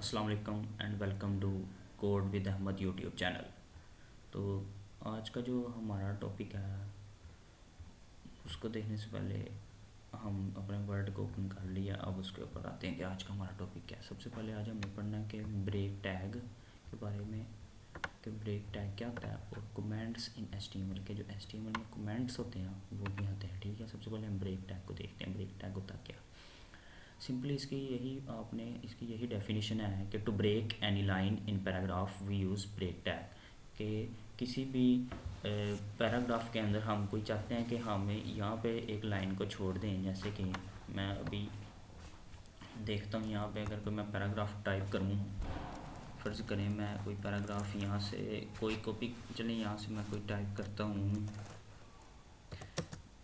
अस्सलाम वालेकुम and welcome to code with Ahmad YouTube channel. तो आज का जो हमारा टॉपिक है उसको देखने से पहले हम अपने वर्ड को ओपन कर लिया। अब उसके ऊपर आते हैं कि आज का हमारा टॉपिक क्या है। सबसे पहले आज हमें पढ़ना है कि ब्रेक टैग के बारे में, कि ब्रेक टैग क्या होता है और कमेंट्स इन HTML के जो HTML में कमेंट्स होते हैं वो भी आते हैं। ठीक है, सबसे पहले हम ब्रेक टैग को देखते हैं। ब्रेक टैग होता क्या? सिंपली इसकी यही डेफिनेशन है कि to break any line in paragraph we use break tag. कि किसी भी पैराग्राफ के अंदर हम कोई चाहते हैं कि हमें यहाँ पे एक लाइन को छोड़ दें। जैसे कि मैं अभी देखता हूँ यहाँ पे अगर कोई मैं पैराग्राफ टाइप करूँ, फ़र्ज़ करें मैं कोई पैराग्राफ यहाँ से कोई कॉपी, चलें यहाँ से मैं कोई टाइप करता हूँ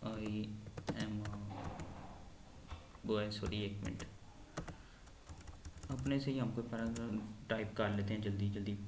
आई एम बॉय, सॉरी एक मिनट, अपने से ही हम कोई पैराग्राफ टाइप कर लेते हैं जल्दी जल्दी।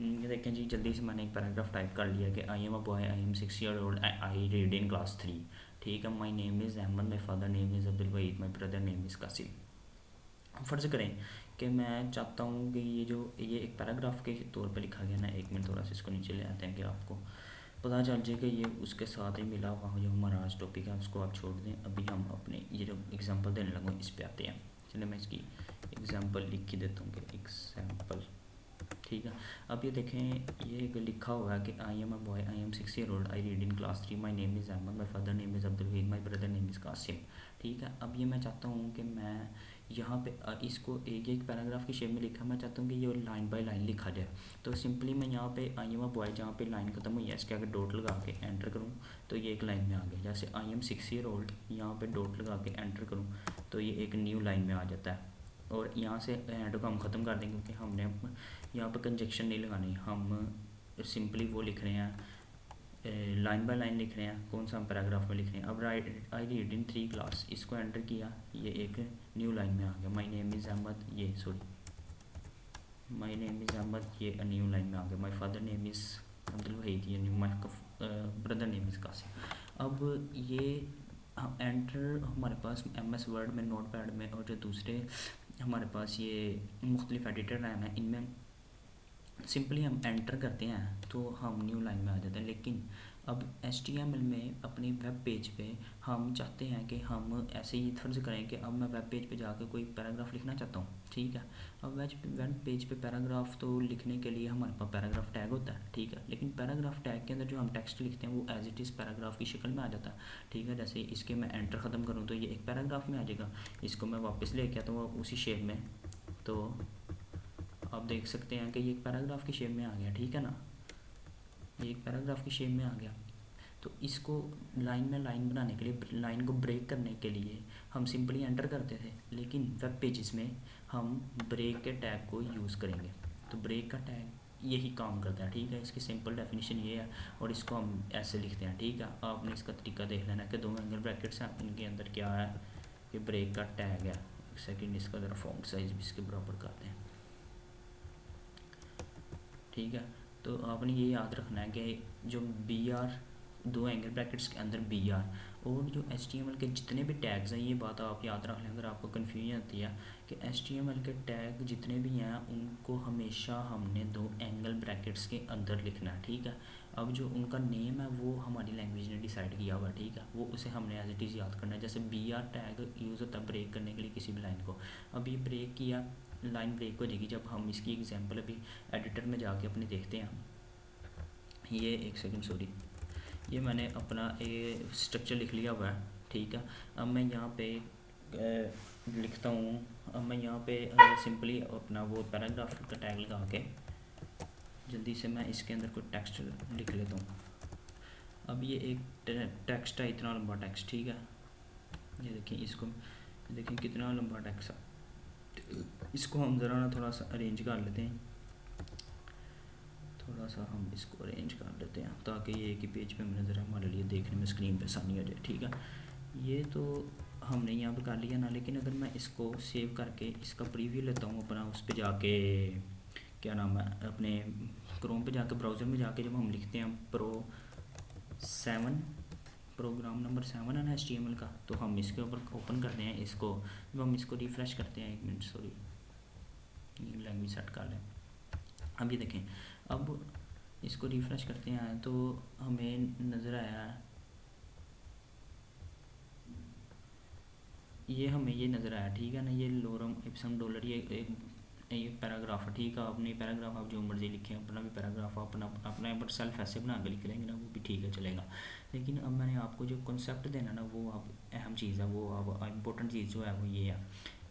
ये देखें जी, जल्दी से मैंने एक पैराग्राफ टाइप कर लिया कि I am a boy, I am 6 year old, I read in class 3। ठीक है, my name is Ahmad, my father name is Abdul Wahid, my brother name is Qasim. फ़र्ज़ करें कि मैं चाहता हूँ कि ये एक पैराग्राफ के तौर पे लिखा गया ना। एक मिनट थोड़ा सा इसको नीचे ले आते हैं कि आपको पता चल जाए कि ये उसके साथ ही मिला हुआ जो हमारा आज टॉपिक है उसको आप छोड़ दें। अभी हम अपने ये जो एग्ज़ाम्पल देने लगूँ इस पे आते हैं। चलिए मैं इसकी एग्ज़ाम्पल लिख के देता हूँ कि एग्ज़ाम्पल। ठीक है, अब ये देखें, ये लिखा हुआ है कि I am a boy, I am 6 year old, I read in class 3, my name is Ahmad, my father name is Abdul Wahid, my brother name is Qasim. ठीक है, अब ये मैं चाहता हूँ कि मैं यहाँ पे इसको एक एक पैराग्राफ की शेप में लिखा, मैं चाहता हूँ कि ये लाइन बाय लाइन लिखा जाए। तो सिंपली मैं यहाँ पे आई एम अ बॉय, जहाँ पे लाइन खत्म हुई है इसके आगे डॉट लगा के एंटर करूँ तो ये एक लाइन में आ गया। जैसे आई एम 6 ईयर ओल्ड, यहाँ पे डॉट लगा के एंटर करूँ तो ये एक न्यू लाइन में आ जाता है। और यहाँ से एंड को हम ख़त्म कर देंगे क्योंकि हमने यहाँ पर कंजक्शन नहीं लगानी, हम सिंपली वो लिख रहे हैं, लाइन बाय लाइन लिख रहे हैं, कौन सा हम पैराग्राफ में लिख रहे हैं। अब आई रीड इन 3 क्लास, इसको एंटर किया, ये एक न्यू लाइन में आ गया। माई नेम इज़ अहमद, ये sorry my name is Ahmed, ये न्यू लाइन में आ गया। My father name is Abdul Waheed, ये new, my brother name is Qasim. अब ये एंटर हमारे पास MS वर्ड में, नोट पैड में और जो दूसरे हमारे पास ये मुख्तलिफ एडिटर हैं इनमें सिंपली हम एंटर करते हैं तो हम न्यू लाइन में आ जाते हैं। लेकिन अब HTML में अपनी वेब पेज पे हम चाहते हैं कि हम ऐसे ही फ़र्ज़ करें कि अब मैं वेब पेज पे जाकर कोई पैराग्राफ लिखना चाहता हूँ। ठीक है, अब वेब पेज पे पैराग्राफ तो लिखने के लिए हमारे पास पैराग्राफ टैग होता है। ठीक है, लेकिन पैराग्राफ टैग के अंदर जो हम टेक्स्ट लिखते हैं वो एज इट इज़ पैराग्राफ की शक्ल में आ जाता है। ठीक है, जैसे इसके मैं एंटर ख़त्म करूँ तो ये एक पैराग्राफ में आ जाएगा। इसको मैं वापस ले गया तो वो उसी शेप में, तो आप देख सकते हैं कि ये एक पैराग्राफ की शेप में आ गया। ठीक है ना, ये एक पैराग्राफ की शेप में आ गया। तो इसको लाइन में लाइन बनाने के लिए, लाइन को ब्रेक करने के लिए हम सिंपली एंटर करते थे, लेकिन वेब पेजेस में हम ब्रेक के टैग को यूज़ करेंगे। तो ब्रेक का टैग यही काम करता है। ठीक है, इसकी सिंपल डेफिनेशन ये है और इसको हम ऐसे लिखते हैं। ठीक है, आपने इसका तरीका देख लेना कि 2 एंगल ब्रैकेट्स हैं, इनके अंदर क्या है, ये ब्रेक का टैग है। एक सेकेंड, इसका ज़रा फॉन्ट साइज़ भी इसके बराबर करते हैं। ठीक है, तो आपने ये याद रखना है कि जो BR 2 एंगल ब्रैकेट्स के अंदर BR और जो HTML के जितने भी टैग्स हैं, ये बात आप याद रख लें अगर आपको कन्फ्यूजन आती है कि HTML के टैग जितने भी हैं उनको हमेशा हमने 2 एंगल ब्रैकेट्स के अंदर लिखना है। ठीक है, अब जो उनका नेम है वो हमारी लैंग्वेज ने डिसाइड किया हुआ है, ठीक है, वो उसे हमने एज इट इज़ याद करना है। जैसे बी आर टैग यूज़ होता है ब्रेक करने के लिए किसी भी लाइन को। अब ये ब्रेक किया, लाइन ब्रेक हो जाएगी जब हम इसकी एग्जांपल अभी एडिटर में जाके अपने देखते हैं। ये एक सेकंड सॉरी, ये मैंने अपना ये स्ट्रक्चर लिख लिया हुआ है, ठीक है। अब मैं यहाँ पे लिखता हूँ, अब मैं यहाँ पे सिंपली अपना वो पैराग्राफ का टैग लगा के जल्दी से मैं इसके अंदर कोई टेक्स्ट लिख लेता हूँ। अब ये एक टेक्स्ट है, इतना लंबा टेक्स्ट, ठीक है। ये देखिए, इसको देखिए कितना लंबा टेक्स्ट है। इसको हम ज़रा ना थोड़ा सा अरेंज कर लेते हैं, थोड़ा सा हम इसको अरेंज कर लेते हैं ताकि ये एक ही पेज पे हमें ज़रा हमारे लिए देखने में स्क्रीन पे आसानी हो जाए, ठीक है। ये तो हमने यहाँ पे कर लिया ना, लेकिन अगर मैं इसको सेव करके इसका प्रीव्यू लेता हूँ अपना, उस पर जाके क्या नाम है, अपने क्रोम पे जाके ब्राउज़र में जाके जब हम लिखते हैं प्रोग्राम नंबर 7 है ना HTML का, तो हम इसके ऊपर ओपन करते हैं इसको। जब हम इसको रिफ़्रेश करते हैं, एक मिनट सॉरी, लैंग्वेज सेट कर लें। अब ये देखें, अब इसको रिफ़्रेश करते हैं तो हमें नज़र आया, ये हमें ये नज़र आया, ठीक है ना, ये लोरम इप्सम डॉलर, ये पैराग्राफ है, ठीक है। अपने पैराग्राफ आप जो मर्ज़ी लिखें, अपना भी पैराग्राफ अपना अपना पर सेल्फ ऐसे बना के लिख लेंगे ना, वो भी ठीक है, चलेगा। लेकिन अब मैंने आपको जो कॉन्सेप्ट देना ना, वो अब अहम चीज़ है, वो अब इम्पोर्टेंट चीज़ जो है वो ये है।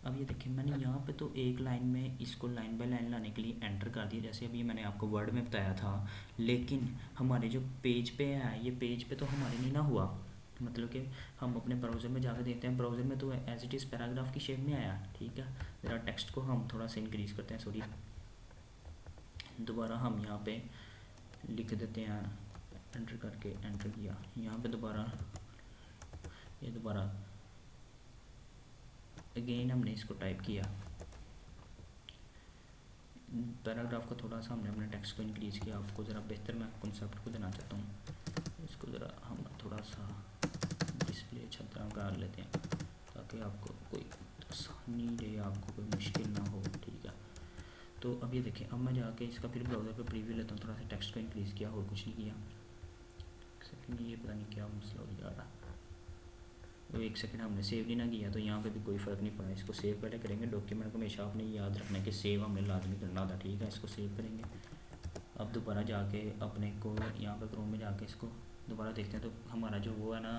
अब ये देखिए, मैंने यहाँ पे तो एक लाइन में इसको लाइन बाय लाइन लाने के लिए एंटर कर दिया, जैसे अभी मैंने आपको वर्ड में बताया था। लेकिन हमारे जो पेज पे है, ये पेज पे तो हमारे नहीं ना हुआ, मतलब कि हम अपने ब्राउज़र में जाकर देखते हैं, ब्राउज़र में तो एज इट इज़ पैराग्राफ की शेप में आया, ठीक है। ज़रा टेक्स्ट को हम थोड़ा सा इंक्रीज़ करते हैं, सॉरी, दोबारा हम यहाँ पे लिख देते हैं, एंटर करके एंटर किया, यहाँ पे दोबारा ये दोबारा अगेन हमने इसको टाइप किया, पैराग्राफ को थोड़ा सा हमने अपने टेक्स्ट को इंक्रीज़ किया। आपको ज़रा बेहतर मैं कॉन्सेप्ट को देना चाहता हूँ, इसको ज़रा हम थोड़ा सा डिस्प्ले अच्छा तरह कर लेते हैं ताकि आपको कोई आसानी रहे, आपको कोई मुश्किल ना हो, ठीक है। तो अब ये देखें, अब मैं जाके इसका फिर ब्राउज़र पे प्रीव्यू लेता हूँ, थोड़ा सा टेक्स्ट को इंक्रीज़ किया और कुछ नहीं किया। सेकंड, ये पता नहीं क्या मसला हो जा रहा, वो एक सेकंड हमने सेव नहीं ना किया, तो यहाँ पे भी कोई फ़र्क नहीं पड़ा। इसको सेव पहले करेंगे, डॉक्यूमेंट को हमेशा आपने याद रखना है कि सेव हमने लाजमी करना था, ठीक है। इसको सेव करेंगे, अब दोबारा जाके अपने को यहाँ पे क्रोम में जाके इसको दोबारा देखते हैं, तो हमारा जो वो है ना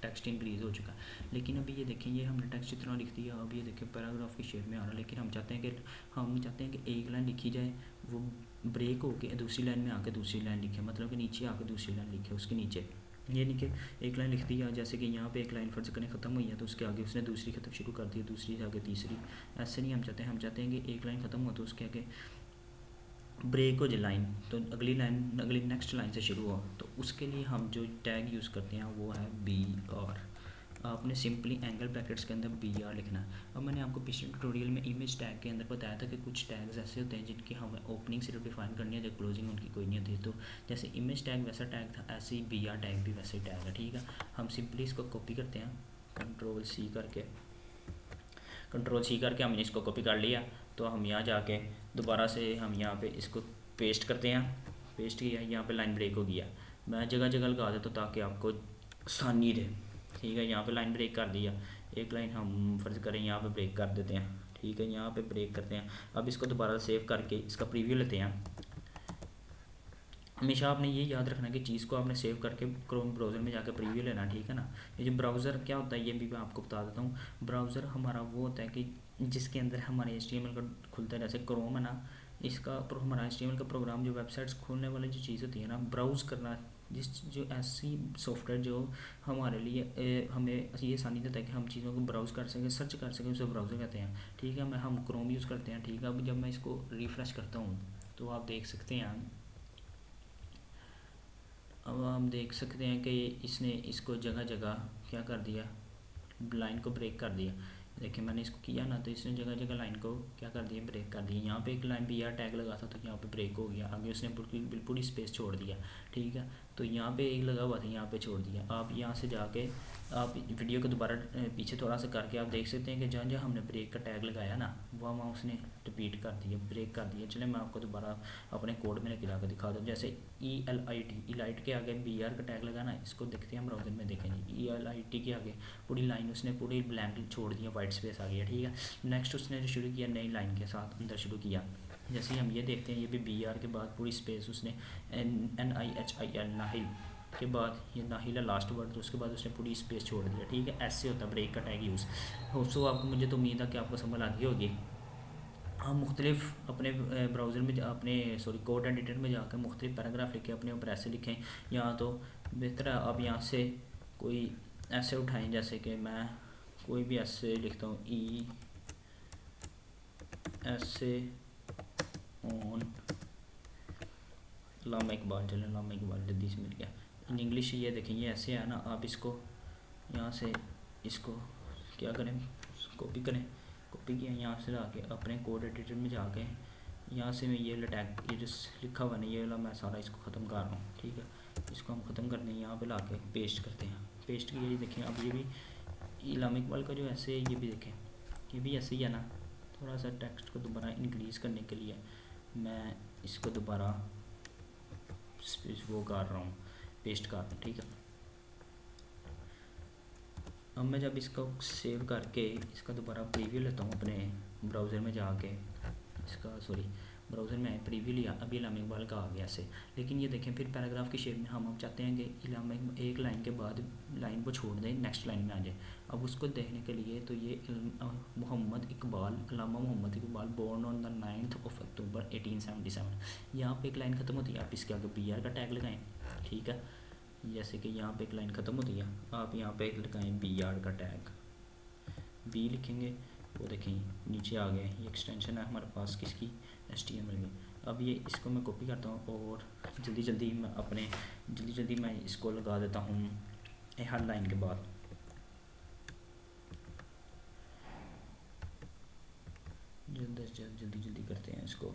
टेक्स्ट इंक्रीज़ हो चुका है। लेकिन अभी ये देखें, ये हमने टेक्स्ट इतना लिख दिया, अब ये देखें पैराग्राफ की शेप में आ रहा है, लेकिन हम चाहते हैं कि एक लाइन लिखी जाए, वो ब्रेक होके दूसरी लाइन में आके दूसरी लाइन लिखे, मतलब कि नीचे आके दूसरी लाइन लिखे, उसके नीचे ये नहीं कि एक लाइन लिख दिया, जैसे कि यहाँ पे एक लाइन फर्ज करने ख़त्म हुई है तो उसके आगे उसने दूसरी ख़त्म शुरू कर दी, दूसरी से आगे तीसरी, ऐसे नहीं हम चाहते हैं कि एक लाइन ख़त्म हो तो उसके आगे ब्रेक हो जाए लाइन, तो अगली नेक्स्ट लाइन से शुरू हो। तो उसके लिए हम जो टैग यूज़ करते हैं वो है BR। आपने सिंपली एंगल ब्रैकेट्स के अंदर BR लिखना है। अब मैंने आपको पिछले ट्यूटोरियल में इमेज टैग के अंदर बताया था कि कुछ टैग्स ऐसे होते हैं जिनकी हमें ओपनिंग सिर्फ डिफाइन करनी है, जब क्लोजिंग उनकी कोई नहीं होती। तो जैसे इमेज टैग वैसा टैग था, ऐसे ही BR टैग भी वैसे ही टैग है, ठीक है। हम सिंपली इसको कॉपी करते हैं, कंट्रोल C करके हमने इसको कॉपी कर लिया। तो हम यहाँ जाके दोबारा से हम यहाँ पे इसको पेस्ट करते हैं, पेस्ट किया, यहाँ पे लाइन ब्रेक हो गया। मैं जगह जगह लगा देता हूँ ताकि आपको आसानी रहे, ठीक है। यहाँ पे लाइन ब्रेक कर दिया, एक लाइन हम फर्ज करें यहाँ पे ब्रेक कर देते हैं, ठीक है, यहाँ पे ब्रेक करते हैं। अब इसको दोबारा सेव करके इसका प्रीव्यू लेते हैं। हमेशा आपने ये याद रखना कि चीज़ को आपने सेव करके क्रोम ब्राउज़र में जाकर प्रीव्यू लेना, ठीक है ना। ये जो ब्राउज़र क्या होता है ये भी मैं आपको बता देता हूँ। ब्राउज़र हमारा वो होता है कि जिसके अंदर हमारे HTML का खुलता है, जैसे क्रोम है ना, इसका हमारा HTML का प्रोग्राम जो वेबसाइट्स खोलने वाली जो चीज़ होती है ना, ब्राउज़ करना, जो ऐसी सॉफ्टवेयर जो हमारे लिए हमें ये आसानी देता है कि हम चीज़ों को ब्राउज़ कर सकें, सर्च कर सकें, उसे ब्राउज़र कहते हैं, ठीक है। हम क्रोम यूज़ करते हैं, ठीक है। अब जब मैं इसको रिफ़्रेश करता हूँ तो आप देख सकते हैं, अब हम देख सकते हैं कि इसने इसको जगह जगह क्या कर दिया, लाइन को ब्रेक कर दिया। देखिए मैंने इसको किया ना, तो इसने जगह जगह लाइन को क्या कर दिया, ब्रेक कर दिया। यहाँ पे एक लाइन बी आर टैग लगा था तो यहाँ पे ब्रेक हो गया, आगे उसने बिल्कुल ही स्पेस छोड़ दिया। ठीक है, तो यहाँ पे एक लगा हुआ था, यहाँ पे छोड़ दिया। आप यहाँ से जाके आप वीडियो को दोबारा पीछे थोड़ा सा करके आप देख सकते हैं कि जहाँ जहाँ हमने ब्रेक का टैग लगाया ना, वहाँ उसने रिपीट कर दिया, ब्रेक कर दिया। चले मैं आपको दोबारा अपने कोड में गिरा कर दिखा दूँ। जैसे ई लाइट के आगे बी आर का टैग लगा ना, इसको देखते हैं हम ब्राउज़र में, देखेंगे ELIT के आगे पूरी लाइन उसने पूरी ब्लैंक छोड़ दिया, वाइट स्पेस आ गया। ठीक है, नेक्स्ट उसने जो शुरू किया नई लाइन के साथ अंदर शुरू किया। जैसे ही हम ये देखते हैं, ये भी BR के बाद पूरी स्पेस उसने NIHIL नाहिल के बाद ये नाहिला लास्ट वर्ड, तो उसके बाद उसने पूरी स्पेस छोड़ दिया। ठीक है, ऐसे होता है ब्रेक का टैग यूज़। होप्सो आपको, मुझे तो उम्मीद है कि आपको समझ आ गई होगी। हम मुख्तलिफ अपने ब्राउज़र में अपने कोड एडिटर में जाकर मुख्तलिफ पैराग्राफ लिखें, अपने ऊपर ऐसे लिखें। या तो बेहतर है आप यहाँ से कोई ऐसे उठाएं, जैसे कि मैं कोई भी ऐसे लिखता हूँ, ऐसे ऑन लामा इकबाल। चलें लामा इकबाल जल्दी से मिल गया। इन इंग्लिश ये देखें, ये ऐसे है ना, आप इसको यहाँ से इसको क्या करें, कॉपी करें। कॉपी किया, यहाँ से लाके अपने कोड एडिटर में जाके यहाँ से मैं ये टैग, ये जो लिखा हुआ नहीं, ये वाला मैं सारा इसको ख़त्म कर रहा हूँ। ठीक है, इसको हम ख़त्म करते हैं, यहाँ पे लाके पेस्ट करते हैं। पेस्ट किया, ये देखें अब ये भी लामा इकबाल का जो ऐसे है, ये भी देखें, ये भी ऐसे ही है ना। थोड़ा सा टेक्स्ट को दोबारा इंक्रीज़ करने के लिए मैं इसको दोबारा वो कर रहा हूँ, पेस्ट कर रहा हूँ। ठीक है, अब मैं जब इसको सेव करके इसका दोबारा प्रीव्यू लेता हूँ अपने ब्राउज़र में जाके, इसका ब्राउज़र में प्रीव्यू लिया, अभी लामा इकबाल का आ गया ऐसे। लेकिन ये देखें फिर पैराग्राफ की शेप में हम अब चाहते हैं कि लामा एक लाइन के बाद लाइन को छोड़ दें, नेक्स्ट लाइन में आ जाए। अब उसको देखने के लिए तो ये Mohammad Iqbal, Allama Mohammad Iqbal, born on the 9th of October 1877, यहाँ पे एक लाइन ख़त्म होती है, आप इसके आगे BR का टैग लगाएं। ठीक है, जैसे कि यहाँ पे एक लाइन ख़त्म होती है, आप यहाँ पे लगाएं BR का टैग, बी लिखेंगे, वो देखें नीचे आ गए। ये एक्सटेंशन है हमारे पास किसकी, HTML में। अब ये इसको मैं कॉपी करता हूँ और जल्दी जल्दी मैं इसको लगा देता हूँ हर लाइन के बाद। जल्दी करते हैं इसको।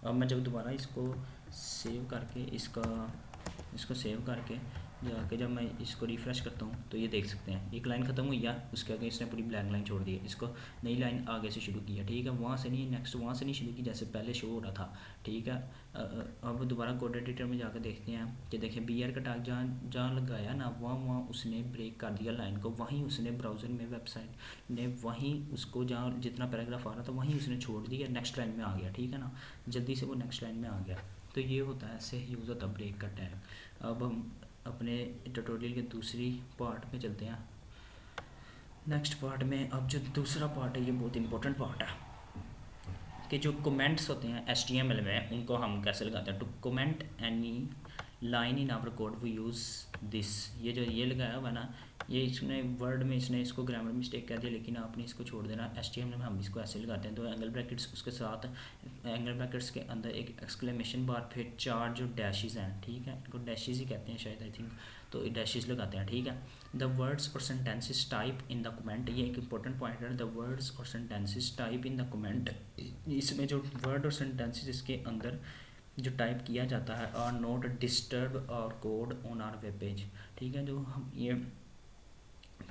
अब मैं जब दोबारा इसको सेव करके इसको सेव करके जाके जब मैं इसको रिफ़्रेश करता हूँ, तो ये देख सकते हैं एक लाइन ख़त्म हुई है, उसके आगे इसने पूरी ब्लैक लाइन छोड़ दी है। इसको नई लाइन आगे से शुरू किया। ठीक है, वहाँ से नहीं, नेक्स्ट वहाँ से नहीं शुरू की जैसे पहले शो हो रहा था। ठीक है, अब दोबारा कोड एडिटर में जाकर देखते हैं कि देखें BR का टैग जहाँ लगाया ना, वहाँ उसने ब्रेक कर दिया लाइन को। वहीं उसने ब्राउज़र में वेबसाइट ने वहीं उसको जहाँ जितना पैराग्राफ आ रहा था वहीं उसने छोड़ दिया, नेक्स्ट लाइन में आ गया। ठीक है ना, जल्दी से वो नेक्स्ट लाइन में आ गया। तो ये होता है, ऐसे यूज़ होता है ब्रेक का टैग। अब हम अपने ट्यूटोरियल के दूसरी पार्ट में चलते हैं, नेक्स्ट पार्ट में। अब जो दूसरा पार्ट है ये बहुत इंपॉर्टेंट पार्ट है कि जो कमेंट्स होते हैं HTML में, उनको हम कैसे लगाते हैं। To comment any line in our code we use this. ये जो ये लगाया हुआ ना, ये इसने वर्ड में इसने इसको ग्रामर मिस्टेक कर दिया, लेकिन आपने इसको छोड़ देना। HTML में हम इसको ऐसे लगाते हैं, 2 एंगल ब्रैकेट्स, उसके साथ एंगल ब्रैकेट्स के अंदर एक एक्सक्लेमेशन बार, फिर 4 जो डैशेस हैं। ठीक है, इनको डैशेस ही कहते हैं शायद, आई थिंक, तो डैशेस लगाते हैं। ठीक है, द वर्ड्स और sentences type in the comment, ये एक इंपॉर्टेंट पॉइंट है। द वर्ड्स और sentences type in the comment, इसमें जो वर्ड और सेंटेंसेस इसके अंदर जो टाइप किया जाता है, are not disturb our code on our web page. ठीक है, जो हम ये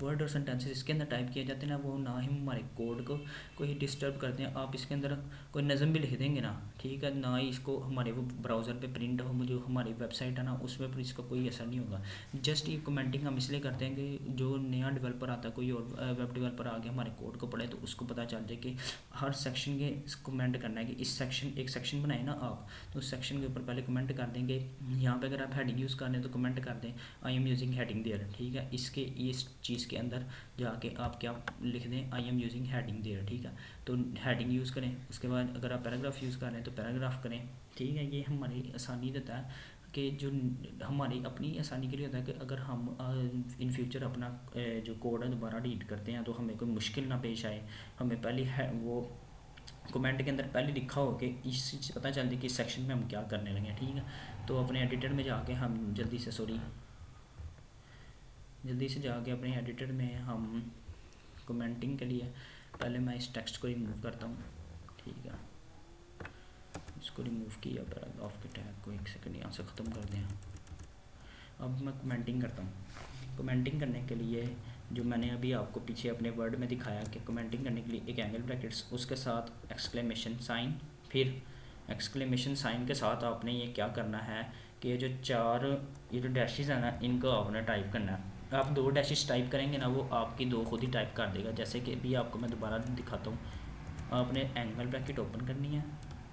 वर्ड और सेंटेंसेस इसके अंदर टाइप किए जाते हैं ना, वो ना ही हमारे कोड को कोई डिस्टर्ब करते हैं। आप इसके अंदर कोई नज़म भी लिख देंगे ना, ठीक है, ना ही इसको हमारे वो ब्राउज़र पे प्रिंट हो, जो हमारी वेबसाइट है ना उसमें पर इसका कोई असर नहीं होगा। जस्ट ये कमेंटिंग हम इसलिए करते हैं कि जो नया डेवलपर आता है, कोई और वेब डेवलपर आगे हमारे कोड को पढ़े, तो उसको पता चल जाए कि हर सेक्शन के कमेंट करना है कि इस सेक्शन, एक सेक्शन बनाए ना आप, तो उस सेक्शन के ऊपर पहले कमेंट कर देंगे। यहाँ पर अगर आप हेडिंग यूज़ कर रहे हैं तो कमेंट कर दें, I am using heading there. ठीक है, इसके इस चीज़ के अंदर जाके आप क्या लिख दें, I am using heading there. ठीक है, तो हेडिंग यूज़ करें। उसके बाद अगर आप पैराग्राफ यूज़ कर रहे हैं तो पैराग्राफ करें। ठीक है, ये हमारी आसानी देता है कि जो हमारी अपनी आसानी के लिए होता है कि अगर हम इन फ्यूचर अपना जो कोड है दोबारा एडिट करते हैं तो हमें कोई मुश्किल ना पेश आए। हमें पहले है वो कमेंट के अंदर पहले लिखा हो कि इस चीज़ पता चलती कि इस सेक्शन में हम क्या करने लगे। ठीक है, तो अपने एडिटर में जाके हम जल्दी से जल्दी से जाके अपने एडिटर में हम कमेंटिंग के लिए पहले मैं इस टेक्स्ट को रिमूव करता हूँ, ठीक है। इसको रिमूव किया, पैराग्राफ के टैग को 1 सेकंड यहाँ से ख़त्म कर दें। अब मैं कमेंटिंग करता हूँ। कमेंटिंग करने के लिए जो मैंने अभी आपको पीछे अपने वर्ड में दिखाया कि कमेंटिंग करने के लिए एक एंगल ब्रैकेट्स, उसके साथ एक्सक्लेमेशन साइन, फिर एक्सक्लेमेशन साइन के साथ आपने ये क्या करना है कि ये जो 4 ये जो डैशेस हैं ना, इनको आपने टाइप करना है। आप 2 डैशेस टाइप करेंगे ना, वो आपकी 2 खुद ही टाइप कर देगा। जैसे कि अभी आपको मैं दोबारा दिखाता हूँ। आपने एंगल ब्रैकेट ओपन करनी है,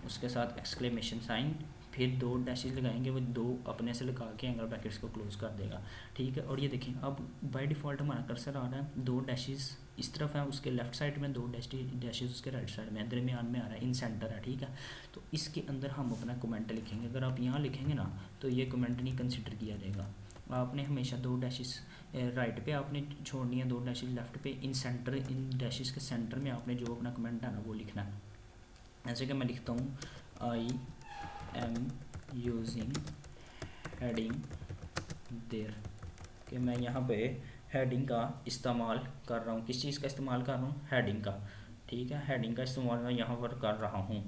उसके साथ एक्सक्लेमेशन साइन, फिर 2 डैशेस लगाएंगे, वो 2 अपने से लगा के एंगल ब्रैकेट्स को क्लोज कर देगा, ठीक है। और ये देखें अब बाय डिफ़ॉल्ट हमारा कर्सर आ रहा है 2 डैशेस इस तरफ है, उसके लेफ्ट साइड में 2 डैशेस उसके राइट साइड में, दरमियान में आ रहा है, इन सेंटर है, ठीक है। तो इसके अंदर हम अपना कमेंट लिखेंगे। अगर आप यहाँ लिखेंगे ना तो ये कमेंट नहीं कंसिडर किया जाएगा। आपने हमेशा 2 डैशेस राइट पे आपने छोड़नी है, 2 डैशेस लेफ्ट पे, इन सेंटर, इन डैशेस के सेंटर में आपने जो अपना कमेंट है ना वो लिखना है। ऐसे कि मैं लिखता हूँ I am using heading there, कि मैं यहाँ पे हेडिंग का इस्तेमाल कर रहा हूँ। किस चीज़ का इस्तेमाल कर रहा हूँ? हेडिंग का, ठीक है। हेडिंग का इस्तेमाल मैं यहाँ पर कर रहा हूँ,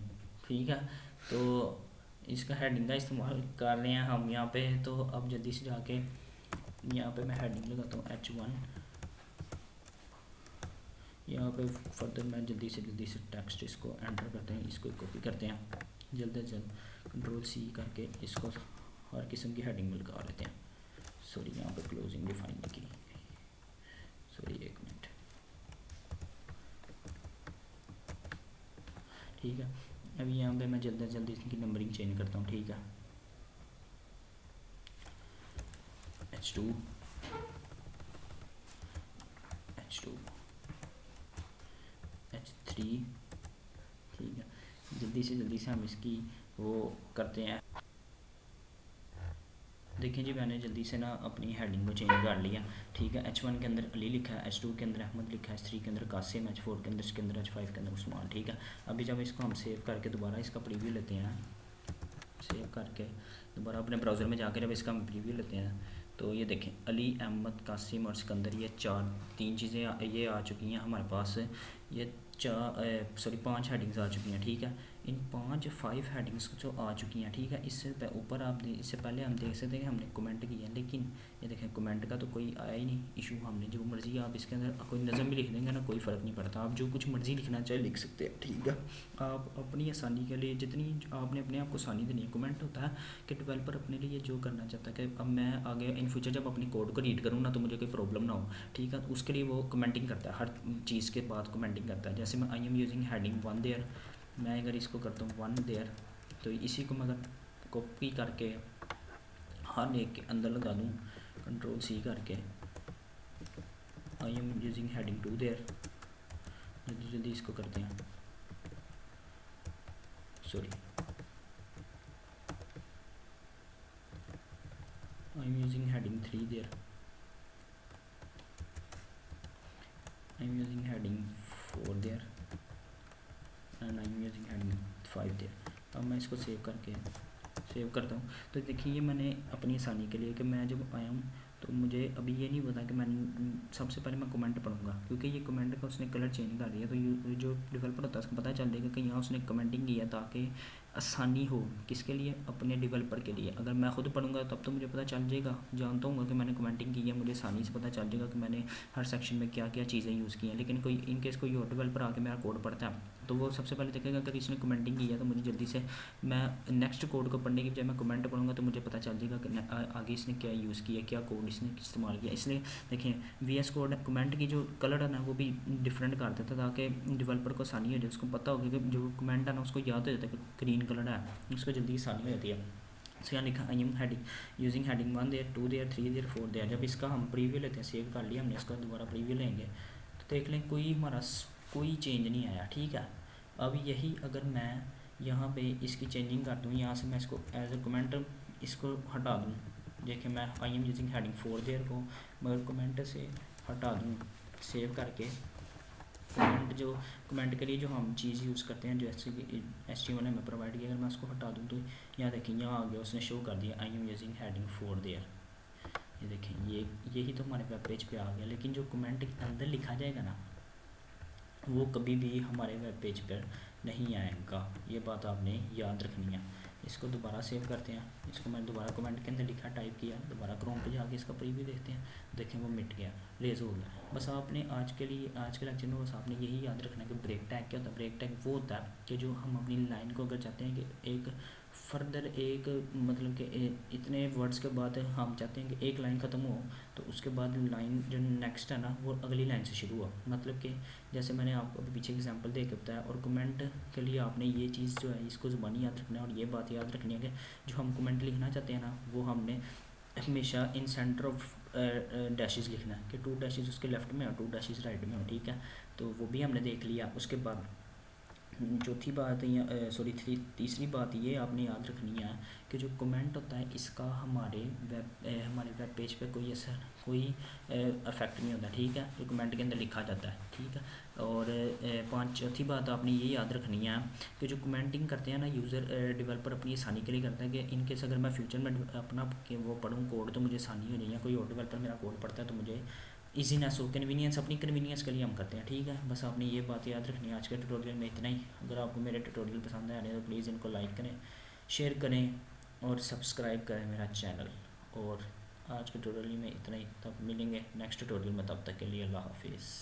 ठीक है। तो इसका हेडिंग का इस्तेमाल कर रहे हैं हम यहाँ पे। तो अब जल्दी से जाके यहाँ पे मैं हेडिंग लगाता हूँ H1। यहाँ पे फर्दर मैं जल्दी से टेक्स्ट इसको एंटर करते हैं, इसको कॉपी करते हैं जल्द से जल्द, Ctrl+C करके इसको हर किस्म की हेडिंग में लगा लेते हैं। सॉरी, यहाँ पे क्लोजिंग डिफाइन नहीं की, सॉरी 1 मिनट, ठीक है। अभी यहाँ पे मैं जल्द से जल्द इसकी नंबरिंग चेंज करता हूँ, ठीक है। H2 H3, ठीक है। जल्दी से हम इसकी वो करते हैं। देखिए जी, मैंने जल्दी से ना अपनी हेडिंग को चेंज कर लिया, ठीक है। H1 के अंदर अली लिखा है, H2 के अंदर अहमद लिखा है, H3 के अंदर कासिम, H4 के अंदर H5 के अंदर उस्मान, ठीक है। अभी जब इसको हम सेव करके दोबारा इसका प्रीव्यू लेते हैं, सेव करके दोबारा अपने ब्राउज़र में जाकर जब इसका हम प्रीव्यू लेते हैं तो ये देखें अली, अहमद, कासिम और सिकंदर, ये 3 चीज़ें ये आ चुकी हैं हमारे पास। ये 5 हेडिंग्स आ चुकी हैं, ठीक है। इन 5 हेडिंग्स जो आ चुकी हैं, ठीक है। इससे ऊपर इससे पहले हम देख सकते हैं कि हमने कमेंट किया, लेकिन ये देखें कमेंट का तो कोई आया ही नहीं इशू। हमने जो मर्ज़ी, आप इसके अंदर कोई नज़म भी लिख देंगे ना, कोई फ़र्क नहीं पड़ता, आप जो कुछ मर्ज़ी लिखना चाहे लिख सकते हैं, ठीक है। आप अपनी आसानी के लिए जितनी आपने अपने आप को आसानी देनी है। कमेंट होता है कि डेवलपर अपने लिए जो करना चाहता है कि अब मैं आगे इन फ्यूचर जब अपनी कोड को रीड करूँ ना तो मुझे कोई प्रॉब्लम ना हो, ठीक है। उसके लिए वो कमेंटिंग करता है, हर चीज़ के बाद कमेंटिंग करता है। जैसे मैं I am using heading 1 there, मैं अगर इसको करता हूँ 1 देयर, तो इसी को मैं अगर कॉपी करके हर एक के अंदर लगा दूँ Ctrl+C करके, I am using heading 2 there, जल्दी इसको करते हैं, sorry I am using heading 3 there, I am using heading 4 there and I am using heading 5 there. अब मैं इसको सेव करता हूँ। तो देखिए ये मैंने अपनी आसानी के लिए कि मैं जब आया हूँ तो मुझे अभी ये नहीं पता कि मैंने सबसे पहले मैं कमेंट पढ़ूंगा, क्योंकि ये कमेंट का उसने कलर चेंज कर दिया। तो जो डेवलपर होता है उसको पता चल जाएगा कि यहाँ उसने कमेंटिंग किया ताकि आसानी हो किसके लिए, अपने डेवलपर के लिए। अगर मैं खुद पढ़ूंगा तब तो मुझे पता चल जाएगा, जानता हूँ कि मैंने कमेंटिंग की है, मुझे आसानी से पता चल जाएगा कि मैंने हर सेक्शन में क्या क्या चीज़ें यूज़ की हैं। लेकिन कोई इनकेस कोई और डेवलपर आके मेरा कोड पढ़ता है तो वो सबसे पहले देखेगा अगर इसने कमेंटिंग की है तो मुझे जल्दी से मैं नेक्स्ट कोड को पढ़ने की बजाय मैं कमेंट पढ़ूंगा तो मुझे पता चल जाएगा कि आगे इसने क्या यूज़ किया, क्या कोड इसने इस्तेमाल किया। इसलिए देखिए VS कोड कमेंट की जो कलर है ना वो भी डिफरेंट कर देता है ताकि डेवलपर को आसानी हो जाए, उसको पता होगा कि जो कमेंट है ना उसको याद हो जाता है कि ग्रीन कलर है, उसको जल्दी आसानी हो जाती है। तो यहाँ लिखा I am heading using heading 1 there, 2 there, 3 there, 4 there. जब इसका हम प्रीव्यू लेते हैं, सेव कर लिया हमने, इसका दोबारा प्रीव्यू लेंगे तो देख लें हमारा कोई चेंज नहीं आया, ठीक है। अब यही अगर मैं यहाँ पे इसकी चेंजिंग कर दूँ, यहाँ से मैं इसको एज ए कमेंट इसको हटा दूँ, देखिए मैं I am using heading 4 there को मगर कमेंट से हटा दूँ, सेव करके कमेंट जो कमेंट के लिए जो हम चीज़ यूज़ करते हैं जैसे कि HTML ने हमें प्रोवाइड किया, अगर मैं उसको हटा दूँ तो यहाँ देखिए यहाँ आ गया, उसने शो कर दिया I am using heading 4 there, ये देखें, ये यही तो हमारे वेब पेज पे आ गया, लेकिन जो कमेंट के अंदर लिखा जाएगा ना वो कभी भी हमारे वेब पेज पर नहीं आएगा। ये बात आपने याद रखनी है। इसको दोबारा सेव करते हैं, इसको मैंने दोबारा कमेंट के अंदर लिखा, टाइप किया, दोबारा क्रोम पे जाके इसका प्रीव्यू देखते हैं, देखें वो मिट गया, रेज हो गया। बस आपने आज के लिए, आज के लेक्चर में बस आपने यही याद रखना है कि ब्रेक टैग क्या होता है। ब्रेक टैग वो होता है कि जो हम अपनी लाइन को अगर चाहते हैं कि एक फर्दर एक मतलब कि इतने वर्ड्स के बाद हम चाहते हैं कि एक लाइन ख़त्म हो, तो उसके बाद लाइन जो नेक्स्ट है ना वो अगली लाइन से शुरू हो। मतलब कि जैसे मैंने आपको अभी पीछे एग्जांपल दे के बताया, और कमेंट के लिए आपने ये चीज़ जो है इसको ज़ुबानी याद रखना है, और ये बात याद रखनी है कि जो हम कमेंट लिखना चाहते हैं ना वो हमने हमेशा इन सेंटर ऑफ डैशेस लिखना है कि 2 डैशेस उसके लेफ्ट में और 2 डैशेस राइट में हो, ठीक है। तो वो भी हमने देख लिया। उसके बाद चौथी बात या सॉरी तीसरी बात ये आपने याद रखनी है कि जो कमेंट होता है इसका हमारे वेब पेज पे कोई असर, कोई इफेक्ट नहीं होता, ठीक है, जो कमेंट के अंदर लिखा जाता है, ठीक है। और चौथी बात आपने ये याद रखनी है कि जो कमेंटिंग करते हैं ना यूज़र डेवलपर अपनी आसानी के लिए करता है कि इनकेस अगर मैं फ्यूचर में अपना कि वो पढ़ूँ कोड तो मुझे आसानी हो रही है, कोई और डेवलपर मेरा कोड पढ़ता है तो मुझे ईजीनेस हो, कन्वीनियंस, अपनी कन्वीनियंस के लिए हम करते हैं, ठीक है। बस आपने ये बात याद रखनी है। आज के ट्यूटोरियल में इतना ही। अगर आपको मेरे ट्यूटोरियल पसंद आए तो प्लीज़ इनको लाइक करें, शेयर करें और सब्सक्राइब करें मेरा चैनल। और आज के ट्यूटोरियल में इतना ही, तब मिलेंगे नेक्स्ट ट्यूटोरियल में, तब तक के लिए अल्लाह हाफिज़।